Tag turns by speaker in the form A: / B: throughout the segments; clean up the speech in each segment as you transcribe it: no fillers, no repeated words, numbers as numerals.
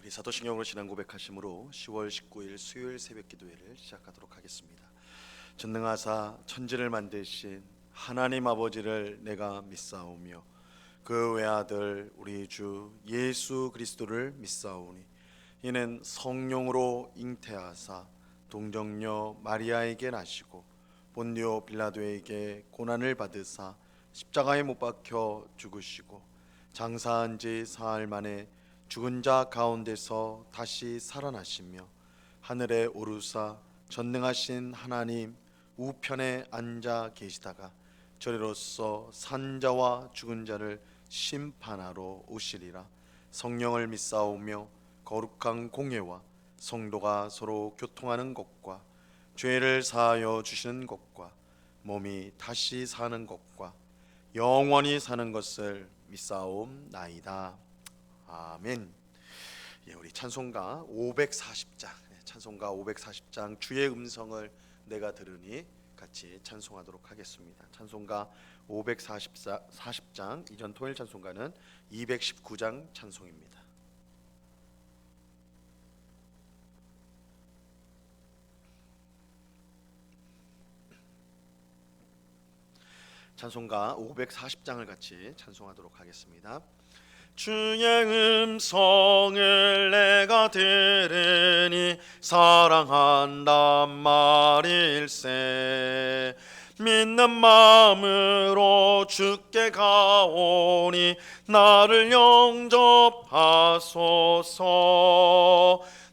A: 우리 사도신경으로 지난 고백하심으로 10월 19일 수요일 새벽 기도회를 시작하도록 하겠습니다. 전능하사 천지를 만드신 하나님 아버지를 내가 믿사오며 그 외아들 우리 주 예수 그리스도를 믿사오니 이는 성령으로 잉태하사 동정녀 마리아에게 나시고 본디오 빌라도에게 고난을 받으사 십자가에 못 박혀 죽으시고 장사한 지 사흘 만에 죽은 자 가운데서 다시 살아나시며 하늘에 오르사 전능하신 하나님 우편에 앉아 계시다가 저리로서 산 자와 죽은 자를 심판하러 오시리라. 성령을 믿사오며 거룩한 공예와 성도가 서로 교통하는 것과 죄를 사하여 주시는 것과 몸이 다시 사는 것과 영원히 사는 것을 믿사옵나이다. 아멘. 우리 찬송가 540장, 찬송가 540장 주의 음성을 내가 들으니 같이 찬송하도록 하겠습니다. 찬송가 540장 이전 토요일 찬송가는 219장 찬송입니다. 찬송가 540장을 같이 찬송하도록 하겠습니다. 주의 음성을 내가 들으니 사랑한단 말일세. 믿는 마음으로 주께 가오니 나를 영접하소서.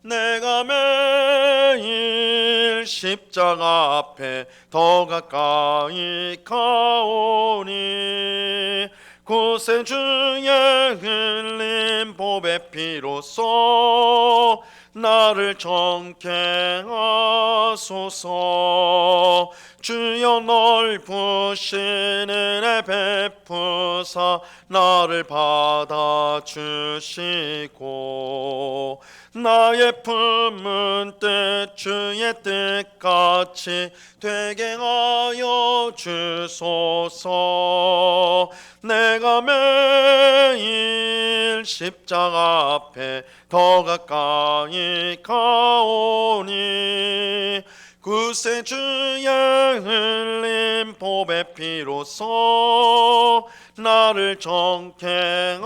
A: 내가 매일 십자가 앞에 더 가까이 가오니 구세 주의 흘린 보배 피로써 나를 정케 하소서. 주여 넓으신 은혜 베푸사 나를 받아주시고 나의 품은 뜻 주의 뜻같이 되게 하여 주소서. 내가 매일 십자가 앞에 더 가까이 가오니 구세 주의 흘린 보배 피로써 나를 정케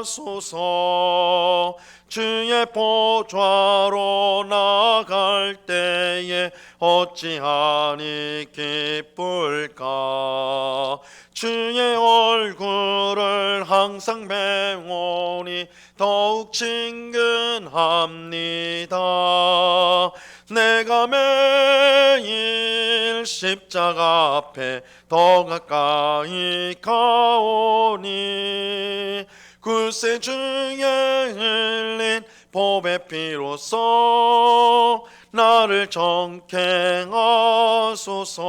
A: 하소서. 주의 보좌로 나갈 때에 어찌하니 기쁠까. 주의 얼굴을 항상 배우니 더욱 친근합니다. 내가 매일 십자가 앞에 더 가까이 가오니 구세 주의 흘린 보배 피로써 나를 정케 하소서.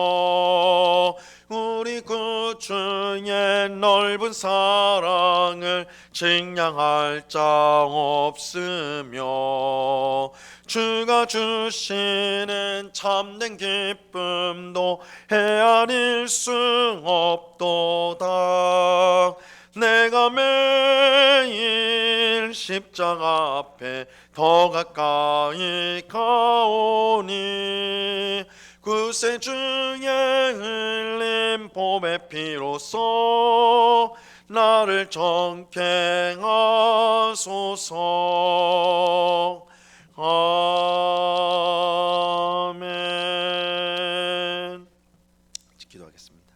A: 우리 구주의 넓은 사랑을 측량할 자 없으며 주가 주시는 참된 기쁨도 헤아릴 수 없도다. 내가 매일 십자가 앞에 더 가까이 가오니 구세 주의 흘린 보배 피로써 나를 정케 하소서. 아멘. 기도하겠습니다.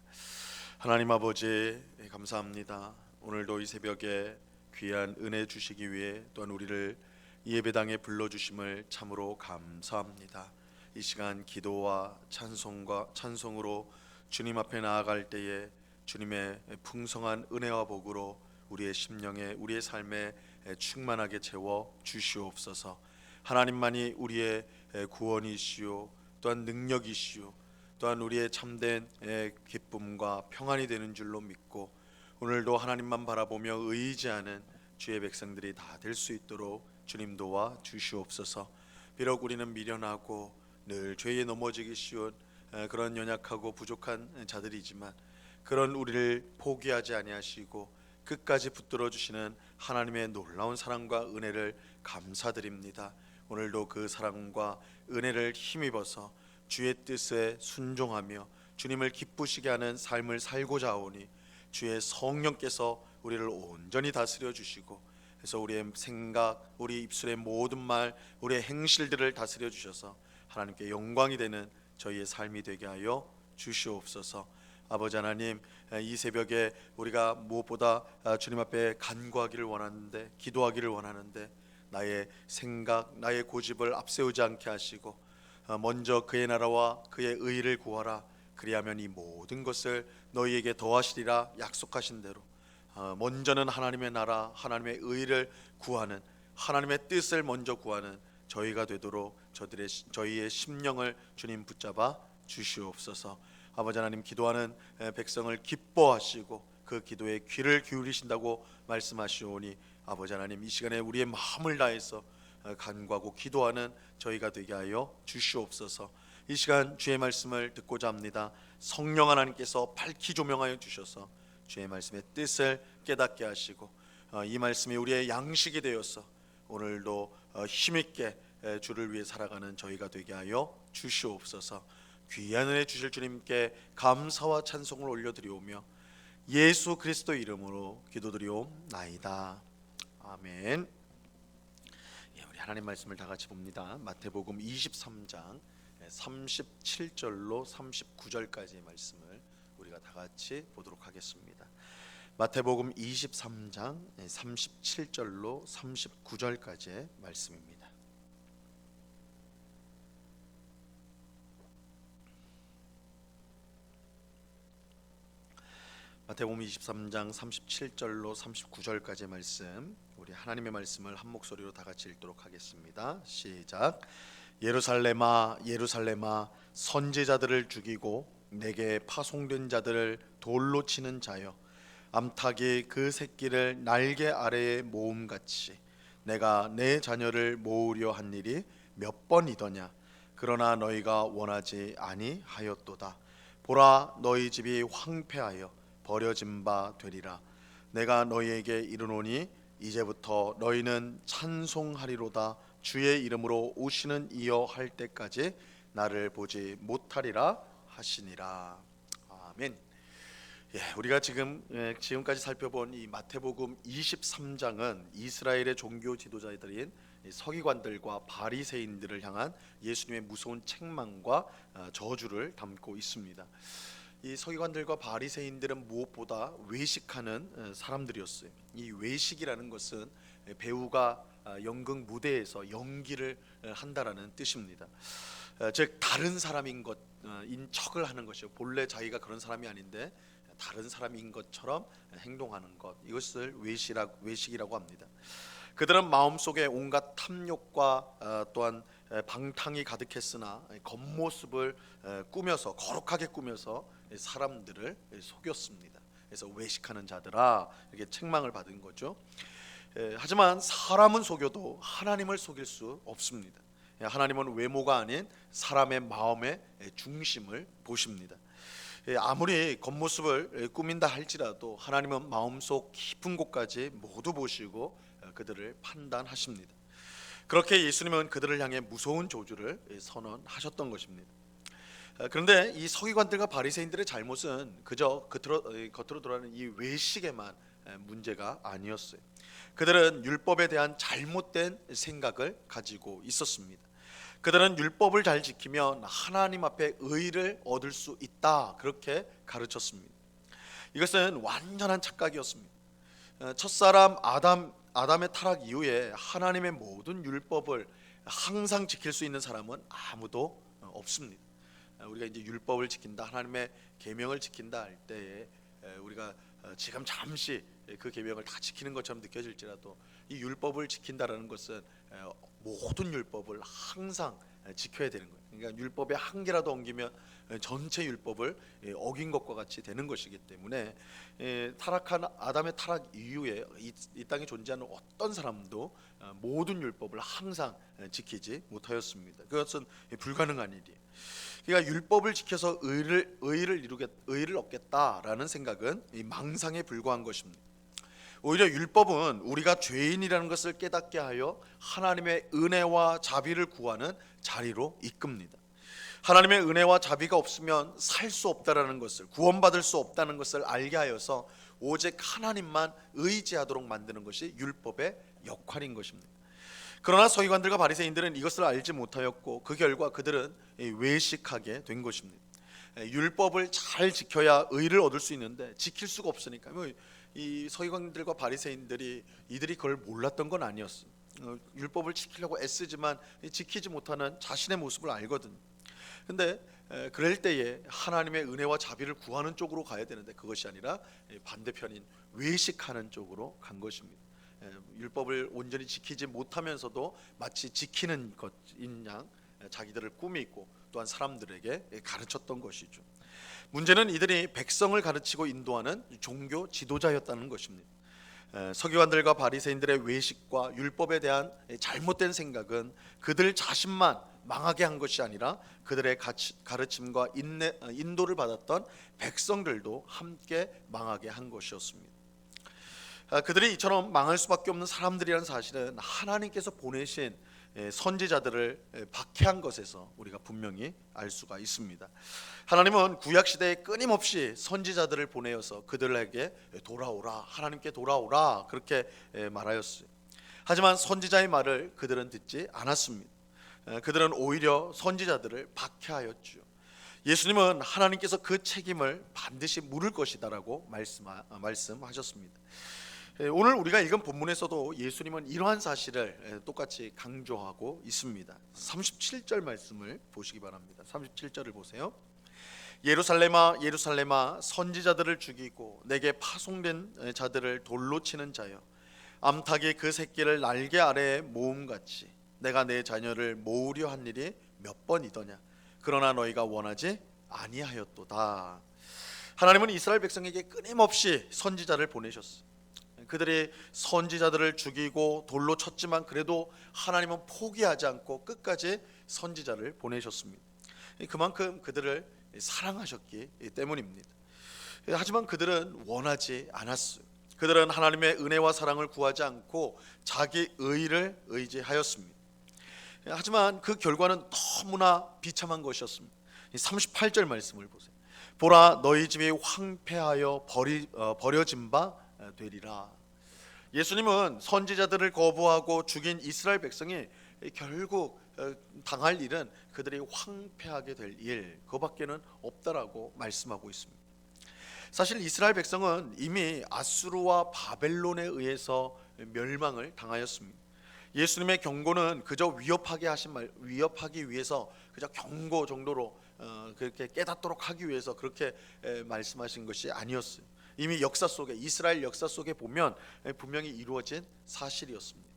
A: 하나님 아버지 감사합니다. 오늘도 이 새벽에 귀한 은혜 주시기 위해 또한 우리를 예배당에 불러주심을 참으로 감사합니다. 이 시간 기도와 찬송으로 주님 앞에 나아갈 때에 주님의 풍성한 은혜와 복으로 우리의 심령에 우리의 삶에 충만하게 채워 주시옵소서. 하나님만이 우리의 구원이시오 또한 능력이시오 또한 우리의 참된 기쁨과 평안이 되는 줄로 믿고 오늘도 하나님만 바라보며 의지하는 주의 백성들이 다 될 수 있도록 주님 도와 주시옵소서. 비록 우리는 미련하고 늘 죄에 넘어지기 쉬운 그런 연약하고 부족한 자들이지만 그런 우리를 포기하지 아니하시고 끝까지 붙들어 주시는 하나님의 놀라운 사랑과 은혜를 감사드립니다. 오늘도 그 사랑과 은혜를 힘입어서 주의 뜻에 순종하며 주님을 기쁘시게 하는 삶을 살고자 하오니 주의 성령께서 우리를 온전히 다스려 주시고, 그래서 우리의 생각, 우리 입술의 모든 말, 우리의 행실들을 다스려 주셔서 하나님께 영광이 되는 저희의 삶이 되게 하여 주시옵소서. 아버지 하나님, 이 새벽에 우리가 무엇보다 주님 앞에 간구하기를 원하는데, 기도하기를 원하는데, 나의 생각, 나의 고집을 앞세우지 않게 하시고 먼저 그의 나라와 그의 의를 구하라. 그리하면 이 모든 것을 너희에게 더하시리라 약속하신 대로 먼저는 하나님의 나라, 하나님의 의를 구하는, 하나님의 뜻을 먼저 구하는 저희가 되도록 저희의 심령을 주님 붙잡아 주시옵소서. 아버지 하나님, 기도하는 백성을 기뻐하시고 그 기도에 귀를 기울이신다고 말씀하시오니 아버지 하나님, 이 시간에 우리의 마음을 다해서 간구하고 기도하는 저희가 되게 하여 주시옵소서. 이 시간 주의 말씀을 듣고자 합니다. 성령 하나님께서 밝히 조명하여 주셔서 주의 말씀의 뜻을 깨닫게 하시고 이 말씀이 우리의 양식이 되어서 오늘도 힘있게 주를 위해 살아가는 저희가 되게 하여 주시옵소서. 귀한 은혜 주실 주님께 감사와 찬송을 올려드리오며 예수 그리스도 이름으로 기도드리옵나이다. 아멘. 우리 하나님 말씀을 다 같이 봅니다. 마태복음 23장 37절로 39절까지의 말씀을 우리가 다 같이 보도록 하겠습니다. 마태복음 23장 37절로 39절까지의 말씀입니다. 마태복음 23장 37절로 39절까지의 말씀, 우리 하나님의 말씀을 한 목소리로 다 같이 읽도록 하겠습니다. 시작. 예루살렘아 예루살렘아, 선지자들을 죽이고 내게 파송된 자들을 돌로 치는 자여, 암탉이 그 새끼를 날개 아래에 모음같이 내가 내 자녀를 모으려 한 일이 몇 번이더냐. 그러나 너희가 원하지 아니하였도다. 보라, 너희 집이 황폐하여 버려진 바 되리라. 내가 너희에게 이르노니 이제부터 너희는 찬송하리로다. 주의 이름으로 오시는 이여 할 때까지 나를 보지 못하리라 하시니라. 아멘. 우리가 지금까지 살펴본 이 마태복음 23장은 이스라엘의 종교 지도자들인 서기관들과 바리새인들을 향한 예수님의 무서운 책망과 저주를 담고 있습니다. 이 서기관들과 바리새인들은 무엇보다 외식하는 사람들이었어요. 이 외식이라는 것은 배우가 연극 무대에서 연기를 한다라는 뜻입니다. 즉 다른 사람인 것인 척을 하는 것이요, 본래 자기가 그런 사람이 아닌데 다른 사람인 것처럼 행동하는 것, 이것을 외식이라고 합니다. 그들은 마음속에 온갖 탐욕과 또한 방탕이 가득했으나 겉모습을 꾸며서, 거룩하게 꾸며서 사람들을 속였습니다. 그래서 외식하는 자들아, 이렇게 책망을 받은 거죠. 하지만 사람은 속여도 하나님을 속일 수 없습니다. 하나님은 외모가 아닌 사람의 마음의 중심을 보십니다. 아무리 겉모습을 꾸민다 할지라도 하나님은 마음속 깊은 곳까지 모두 보시고 그들을 판단하십니다. 그렇게 예수님은 그들을 향해 무서운 저주를 선언하셨던 것입니다. 그런데 이 서기관들과 바리새인들의 잘못은 그저 겉으로 드러나는 이 외식에만 문제가 아니었어요. 그들은 율법에 대한 잘못된 생각을 가지고 있었습니다. 그들은 율법을 잘 지키면 하나님 앞에 의를 얻을 수 있다, 그렇게 가르쳤습니다. 이것은 완전한 착각이었습니다. 첫사람 아담의 타락 이후에 하나님의 모든 율법을 항상 지킬 수 있는 사람은 아무도 없습니다. 우리가 이제 율법을 지킨다, 하나님의 계명을 지킨다 할 때에 우리가 지금 잠시 그 계명을 다 지키는 것처럼 느껴질지라도 이 율법을 지킨다라는 것은 모든 율법을 항상 지켜야 되는 거예요. 그러니까 율법에 한 개라도 엉기면 전체 율법을 어긴 것과 같이 되는 것이기 때문에 타락한 아담의 타락 이후에 이 땅에 존재하는 어떤 사람도 모든 율법을 항상 지키지 못하였습니다. 그것은 불가능한 일이에요. 그러니까 율법을 지켜서 의를 얻겠다라는 생각은 이 망상에 불과한 것입니다. 오히려 율법은 우리가 죄인이라는 것을 깨닫게 하여 하나님의 은혜와 자비를 구하는 자리로 이끕니다. 하나님의 은혜와 자비가 없으면 살 수 없다라는 것을, 구원받을 수 없다는 것을 알게 하여서 오직 하나님만 의지하도록 만드는 것이 율법의 역할인 것입니다. 그러나 서기관들과 바리새인들은 이것을 알지 못하였고 그 결과 그들은 외식하게 된 것입니다. 율법을 잘 지켜야 의를 얻을 수 있는데 지킬 수가 없으니까 이 서기관들과 바리새인들이 이들이 그걸 몰랐던 건 아니었어. 율법을 지키려고 애쓰지만 지키지 못하는 자신의 모습을 알거든. 근데 그럴 때에 하나님의 은혜와 자비를 구하는 쪽으로 가야 되는데 그것이 아니라 반대편인 외식하는 쪽으로 간 것입니다. 율법을 온전히 지키지 못하면서도 마치 지키는 것인 양 자기들을 꾸미고 또한 사람들에게 가르쳤던 것이죠. 문제는 이들이 백성을 가르치고 인도하는 종교 지도자였다는 것입니다. 서기관들과 바리새인들의 외식과 율법에 대한 잘못된 생각은 그들 자신만 망하게 한 것이 아니라 그들의 가르침과 인도를 받았던 백성들도 함께 망하게 한 것이었습니다. 그들이 이처럼 망할 수밖에 없는 사람들이라는 사실은 하나님께서 보내신 선지자들을 박해한 것에서 우리가 분명히 알 수가 있습니다. 하나님은 구약시대에 끊임없이 선지자들을 보내어서 그들에게 돌아오라, 하나님께 돌아오라 그렇게 말하였어요. 하지만 선지자의 말을 그들은 듣지 않았습니다. 그들은 오히려 선지자들을 박해하였죠. 예수님은 하나님께서 그 책임을 반드시 물을 것이다라고 말씀하셨습니다. 오늘 우리가 읽은 본문에서도 예수님은 이러한 사실을 똑같이 강조하고 있습니다. 37절 말씀을 보시기 바랍니다. 37절을 보세요. 예루살렘아 예루살렘아 선지자들을 죽이고 내게 파송된 자들을 돌로 치는 자여, 암탉이 그 새끼를 날개 아래에 모음같이 내가 내 자녀를 모으려 한 일이 몇 번이더냐. 그러나 너희가 원하지 아니하였도다. 하나님은 이스라엘 백성에게 끊임없이 선지자를 보내셨어요. 그들이 선지자들을 죽이고 돌로 쳤지만 그래도 하나님은 포기하지 않고 끝까지 선지자를 보내셨습니다. 그만큼 그들을 사랑하셨기 때문입니다. 하지만 그들은 원하지 않았어요. 그들은 하나님의 은혜와 사랑을 구하지 않고 자기 의를 의지하였습니다. 하지만 그 결과는 너무나 비참한 것이었습니다. 38절 말씀을 보세요. 보라 너희 집이 황폐하여 버려진 바 되리라. 예수님은 선지자들을 거부하고 죽인 이스라엘 백성이 결국 당할 일은 그들이 황폐하게 될 일, 그밖에는 없다라고 말씀하고 있습니다. 사실 이스라엘 백성은 이미 아수르와 바벨론에 의해서 멸망을 당하였습니다. 예수님의 경고는 그저 위협하기 위해서 그저 경고 정도로 그렇게 깨닫도록 하기 위해서 그렇게 말씀하신 것이 아니었어요. 이미 역사 속에, 이스라엘 역사 속에 보면 분명히 이루어진 사실이었습니다.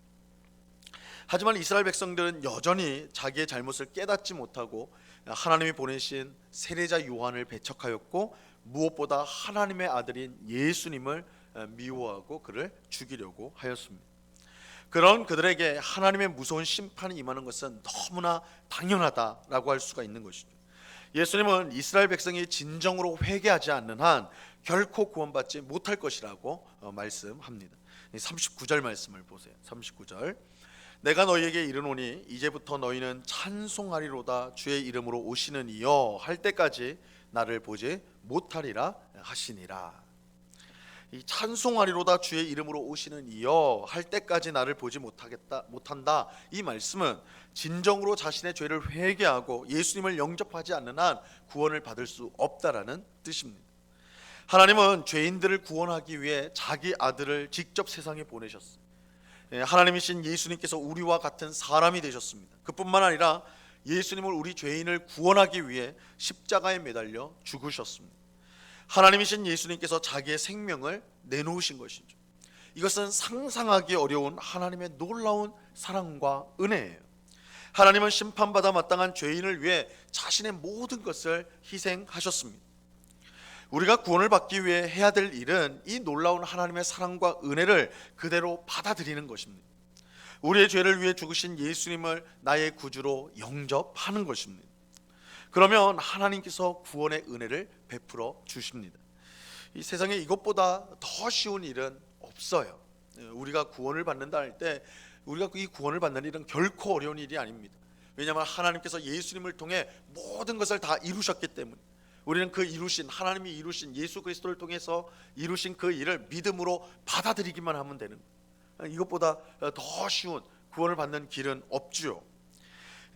A: 하지만 이스라엘 백성들은 여전히 자기의 잘못을 깨닫지 못하고 하나님이 보내신 세례자 요한을 배척하였고 무엇보다 하나님의 아들인 예수님을 미워하고 그를 죽이려고 하였습니다. 그런 그들에게 하나님의 무서운 심판이 임하는 것은 너무나 당연하다라고 할 수가 있는 것이죠. 예수님은 이스라엘 백성이 진정으로 회개하지 않는 한 결코 구원받지 못할 것이라고 말씀합니다. 39절 말씀을 보세요. 39절. 내가 너희에게 이르노니 이제부터 너희는 찬송하리로다 주의 이름으로 오시는 이여 할 때까지 나를 보지 못하리라 하시니라. 이 찬송하리로다 주의 이름으로 오시는 이여 할 때까지 나를 보지 못한다. 이 말씀은 진정으로 자신의 죄를 회개하고 예수님을 영접하지 않는 한 구원을 받을 수 없다라는 뜻입니다. 하나님은 죄인들을 구원하기 위해 자기 아들을 직접 세상에 보내셨어요. 하나님이신 예수님께서 우리와 같은 사람이 되셨습니다. 그뿐만 아니라 예수님을 우리 죄인을 구원하기 위해 십자가에 매달려 죽으셨습니다. 하나님이신 예수님께서 자기의 생명을 내놓으신 것이죠. 이것은 상상하기 어려운 하나님의 놀라운 사랑과 은혜예요. 하나님은 심판받아 마땅한 죄인을 위해 자신의 모든 것을 희생하셨습니다. 우리가 구원을 받기 위해 해야 될 일은 이 놀라운 하나님의 사랑과 은혜를 그대로 받아들이는 것입니다. 우리의 죄를 위해 죽으신 예수님을 나의 구주로 영접하는 것입니다. 그러면 하나님께서 구원의 은혜를 베풀어 주십니다. 이 세상에 이것보다 더 쉬운 일은 없어요. 우리가 구원을 받는다 할 때 우리가 이 구원을 받는 일은 결코 어려운 일이 아닙니다. 왜냐하면 하나님께서 예수님을 통해 모든 것을 다 이루셨기 때문에 우리는 그 이루신 하나님이 이루신 예수 그리스도를 통해서 이루신 그 일을 믿음으로 받아들이기만 하면 되는 거예요. 이것보다 더 쉬운 구원을 받는 길은 없지요.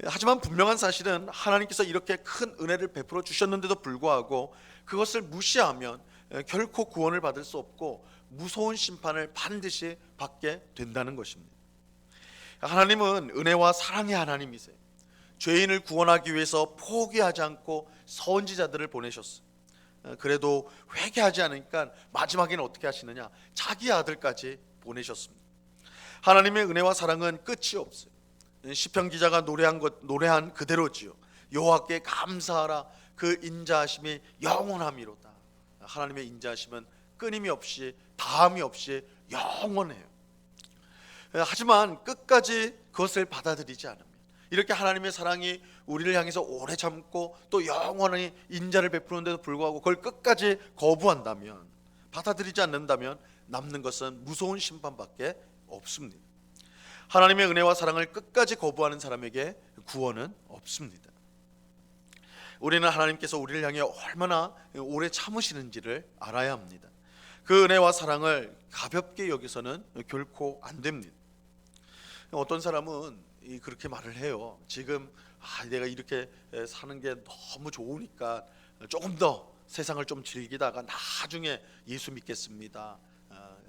A: 하지만 분명한 사실은 하나님께서 이렇게 큰 은혜를 베풀어 주셨는데도 불구하고 그것을 무시하면 결코 구원을 받을 수 없고 무서운 심판을 반드시 받게 된다는 것입니다. 하나님은 은혜와 사랑의 하나님이세요. 죄인을 구원하기 위해서 포기하지 않고 선지자들을 보내셨어요. 그래도 회개하지 않으니까 마지막에는 어떻게 하시느냐? 자기 아들까지 보내셨습니다. 하나님의 은혜와 사랑은 끝이 없어요. 시편 기자가 노래한 그대로지요. 여호와께 감사하라, 그 인자하심이 영원함이로다. 하나님의 인자하심은 끊임이 없이 다함이 없이 영원해요. 하지만 끝까지 그것을 받아들이지 않으면, 이렇게 하나님의 사랑이 우리를 향해서 오래 참고 또 영원히 인자를 베푸는데도 불구하고 그걸 끝까지 거부한다면, 받아들이지 않는다면 남는 것은 무서운 심판밖에 없습니다. 하나님의 은혜와 사랑을 끝까지 거부하는 사람에게 구원은 없습니다. 우리는 하나님께서 우리를 향해 얼마나 오래 참으시는지를 알아야 합니다. 그 은혜와 사랑을 가볍게 여기서는 결코 안 됩니다. 어떤 사람은 그렇게 말을 해요. 지금 내가 이렇게 사는 게 너무 좋으니까 조금 더 세상을 좀 즐기다가 나중에 예수 믿겠습니다,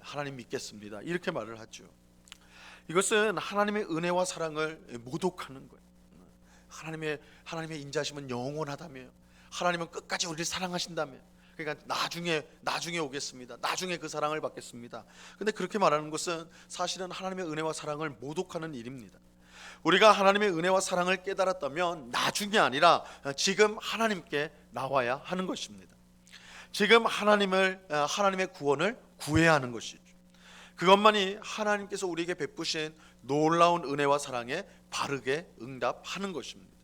A: 하나님 믿겠습니다, 이렇게 말을 하죠. 이것은 하나님의 은혜와 사랑을 모독하는 거예요. 하나님의 인자심은 영원하다며, 하나님은 끝까지 우리를 사랑하신다며, 그러니까 나중에 오겠습니다, 나중에 그 사랑을 받겠습니다. 근데 그렇게 말하는 것은 사실은 하나님의 은혜와 사랑을 모독하는 일입니다. 우리가 하나님의 은혜와 사랑을 깨달았다면 나중이 아니라 지금 하나님께 나와야 하는 것입니다. 지금 하나님의 구원을 구해야 하는 것이죠. 그것만이 하나님께서 우리에게 베푸신 놀라운 은혜와 사랑에 바르게 응답하는 것입니다.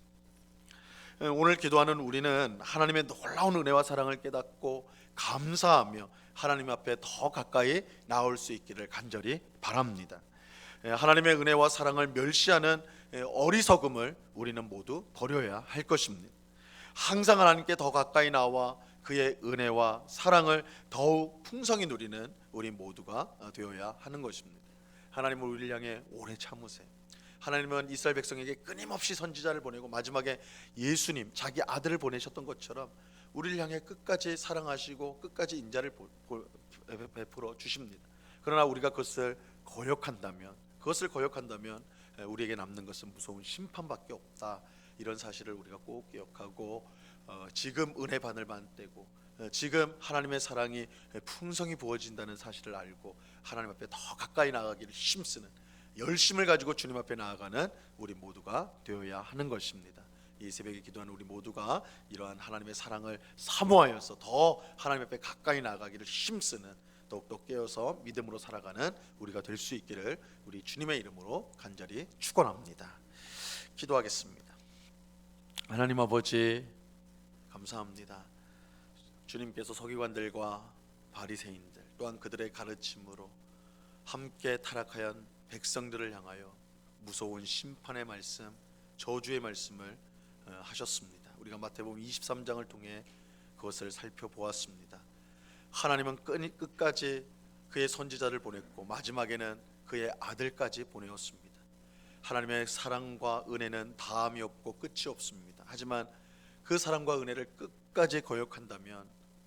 A: 오늘 기도하는 우리는 하나님의 놀라운 은혜와 사랑을 깨닫고 감사하며 하나님 앞에 더 가까이 나올 수 있기를 간절히 바랍니다. 하나님의 은혜와 사랑을 멸시하는 어리석음을 우리는 모두 버려야 할 것입니다. 항상 하나님께 더 가까이 나와 그의 은혜와 사랑을 더욱 풍성히 누리는 우리 모두가 되어야 하는 것입니다. 하나님은 우리를 향해 오래 참으세요. 하나님은 이스라엘 백성에게 끊임없이 선지자를 보내고 마지막에 예수님, 자기 아들을 보내셨던 것처럼 우리를 향해 끝까지 사랑하시고 끝까지 인자를 베풀어 주십니다. 그러나 우리가 그것을 거역한다면 우리에게 남는 것은 무서운 심판밖에 없다. 이런 사실을 우리가 꼭 기억하고 지금 은혜 바늘만 떼고 지금 하나님의 사랑이 풍성히 부어진다는 사실을 알고 하나님 앞에 더 가까이 나아가기를 힘쓰는 열심을 가지고 주님 앞에 나아가는 우리 모두가 되어야 하는 것입니다. 이 새벽에 기도하는 우리 모두가 이러한 하나님의 사랑을 사모하여서 더 하나님 앞에 가까이 나아가기를 힘쓰는, 더욱더 깨어서 믿음으로 살아가는 우리가 될 수 있기를 우리 주님의 이름으로 간절히 축원합니다. 기도하겠습니다. 하나님 아버지, 감사합니다. 주님께서 서기관들과 바리새인들 또한 그들의 가르침으로 함께 타락하여 백성들을 향하여 무서운 심판의 말씀, 저주의 말씀을 하셨습니다. 우리가 마태복음 23장을 통해 그것을 살펴보았습니다. 하나님은 끝까지 그의 선지자를 보냈고 마지막에는 그의 아들까지 보내었습니다. 하나님의 사랑과 은혜는 다함이 없고 끝이 없습니다. 하지만 그 사랑과 은혜를 끝까지 거역한다면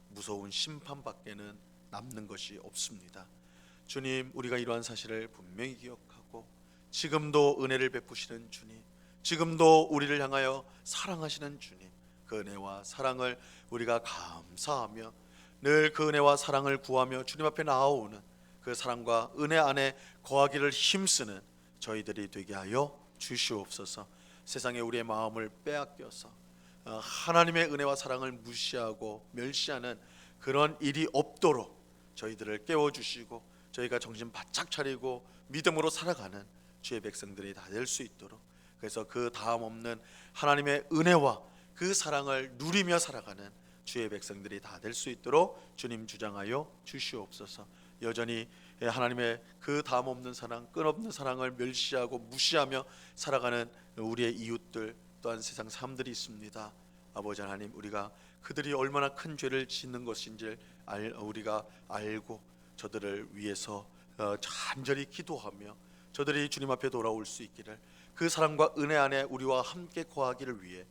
A: 무서운 심판밖에는 남는 것이 없습니다. 주님, 우리가 이러한 사실을 분명히 기억하고 지금도 은혜를 베푸시는 주님, 지금도 우리를 향하여 사랑하시는 주님, 그 은혜와 사랑을 우리가 감사하며 늘 그 은혜와 사랑을 구하며 주님 앞에 나아오는 그 사랑과 은혜 안에 거하기를 힘쓰는 저희들이 되게 하여 주시옵소서. 세상에 우리의 마음을 빼앗겨서 하나님의 은혜와 사랑을 무시하고 멸시하는 그런 일이 없도록 저희들을 깨워주시고 저희가 정신 바짝 차리고 믿음으로 살아가는 주의 백성들이 다 될 수 있도록, 그래서 그 다음 없는 하나님의 은혜와 그 사랑을 누리며 살아가는 주의 백성들이 다 될 수 있도록 주님 주장하여 주시옵소서. 여전히 하나님의 그 다음 없는 사랑, 끝없는 사랑을 멸시하고 무시하며 살아가는 우리의 이웃들 또한 세상 사람들이 있습니다. 아버지 하나님, 우리가 그들이 얼마나 큰 죄를 짓는 것인지 우리가 알고 저들을 위해서 간절히 기도하며 저들이 주님 앞에 돌아올 수 있기를, 그 사랑과 은혜 안에 우리와 함께 거하기를 위해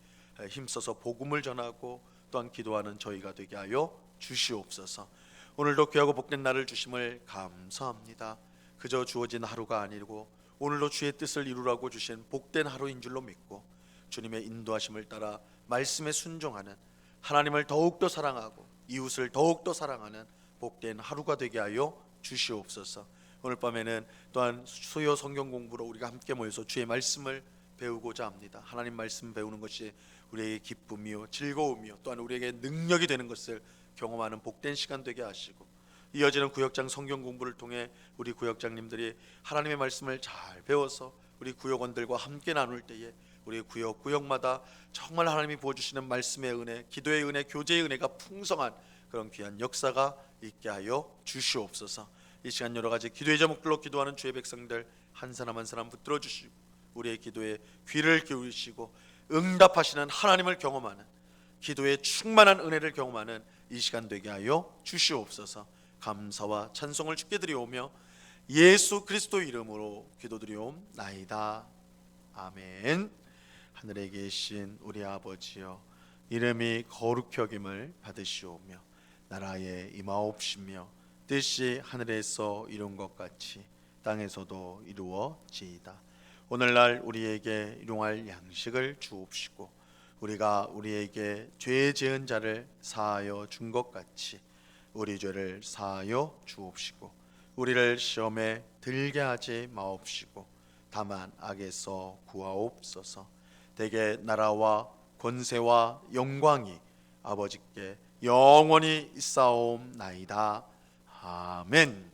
A: 힘써서 복음을 전하고 또한 기도하는 저희가 되게 하여 주시옵소서. 오늘도 귀하고 복된 날을 주심을 감사합니다. 그저 주어진 하루가 아니고 오늘도 주의 뜻을 이루라고 주신 복된 하루인 줄로 믿고 주님의 인도하심을 따라 말씀에 순종하는, 하나님을 더욱더 사랑하고 이웃을 더욱더 사랑하는 복된 하루가 되게 하여 주시옵소서. 오늘 밤에는 또한 수요 성경 공부로 우리가 함께 모여서 주의 말씀을 배우고자 합니다. 하나님 말씀 배우는 것이 우리에게 기쁨이요 즐거움이요 또한 우리에게 능력이 되는 것을 경험하는 복된 시간 되게 하시고, 이어지는 구역장 성경 공부를 통해 우리 구역장님들이 하나님의 말씀을 잘 배워서 우리 구역원들과 함께 나눌 때에 우리 구역마다 정말 하나님이 부어주시는 말씀의 은혜, 기도의 은혜, 교제의 은혜가 풍성한 그런 귀한 역사가 있게 하여 주시옵소서. 이 시간 여러 가지 기도의 제목들로 기도하는 주의 백성들 한 사람 한 사람 붙들어 주시고 우리의 기도에 귀를 기울이시고 응답하시는 하나님을 경험하는, 기도에 충만한 은혜를 경험하는 이 시간 되게 하여 주시옵소서. 감사와 찬송을 주께 드리오며 예수 그리스도 이름으로 기도드리옵나이다. 아멘. 하늘에 계신 우리 아버지여, 이름이 거룩히 여김을 받으시오며 나라에 임하옵시며 뜻이 하늘에서 이룬 것 같이 땅에서도 이루어지이다. 오늘날 우리에게 일용할 양식을 주옵시고 우리가 우리에게 죄 지은 자를 사하여 준 것 같이 우리 죄를 사하여 주옵시고 우리를 시험에 들게 하지 마옵시고 다만 악에서 구하옵소서. 대개 나라와 권세와 영광이 아버지께 영원히 있사옵나이다. 아멘.